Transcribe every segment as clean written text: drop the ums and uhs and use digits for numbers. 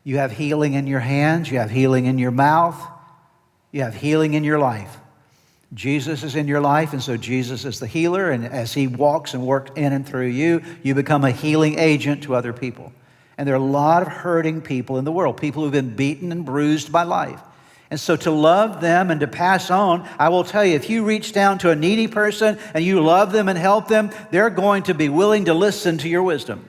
You have healing in your hands. You have healing in your mouth. You have healing in your life. Jesus is in your life, and so Jesus is the healer. And as he walks and works in and through you, you become a healing agent to other people. And there are a lot of hurting people in the world, people who've been beaten and bruised by life. And so to love them and to pass on, I will tell you, if you reach down to a needy person and you love them and help them, they're going to be willing to listen to your wisdom.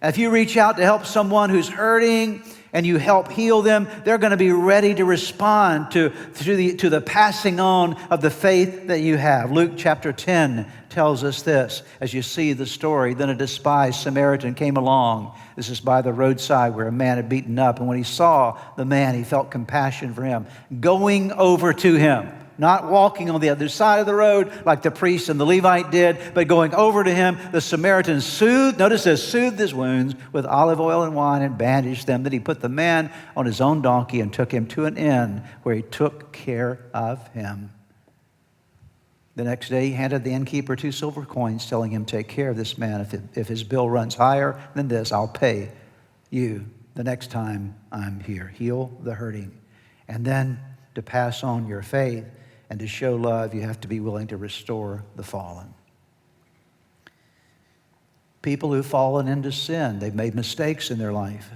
If you reach out to help someone who's hurting and you help heal them, they're going to be ready to respond to the passing on of the faith that you have. Luke chapter 10 tells us this, as you see the story. Then a despised Samaritan came along. This is by the roadside where a man had beaten up. And when he saw the man, he felt compassion for him. Going over to him, not walking on the other side of the road like the priest and the Levite did, but going over to him, the Samaritan notice this, soothed his wounds with olive oil and wine and bandaged them. Then he put the man on his own donkey and took him to an inn where he took care of him. The next day he handed the innkeeper 2 silver coins, telling him, take care of this man. If his bill runs higher than this, I'll pay you the next time I'm here. Heal the hurting. And then to pass on your faith and to show love, you have to be willing to restore the fallen. People who've fallen into sin, they've made mistakes in their life.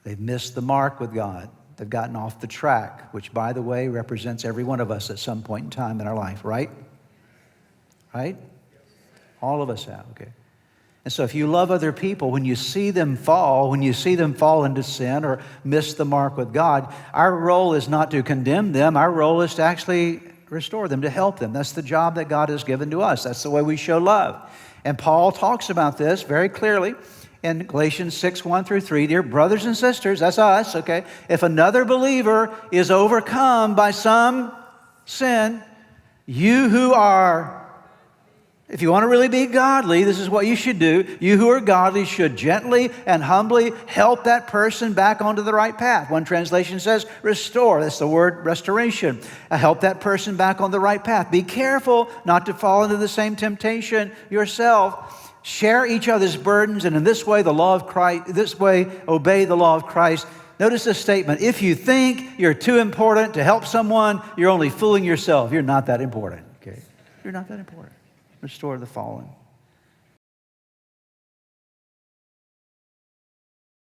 They've missed the mark with God. They've gotten off the track, which, by the way, represents every one of us at some point in time in our life, right? Right? All of us have, okay. And so if you love other people, when you see them fall into sin or miss the mark with God, our role is not to condemn them. Our role is to actually restore them, to help them. That's the job that God has given to us. That's the way we show love. And Paul talks about this very clearly in Galatians 6, 1 through 3. Dear brothers and sisters, that's us, okay? If another believer is overcome by some sin, you who are, if you want to really be godly, this is what you should do. You who are godly should gently and humbly help that person back onto the right path. One translation says restore. That's the word restoration. Help that person back on the right path. Be careful not to fall into the same temptation yourself. Share each other's burdens, and in this way, obey the law of Christ. Notice this statement. If you think you're too important to help someone, you're only fooling yourself. You're not that important, okay? You're not that important. Restore the fallen.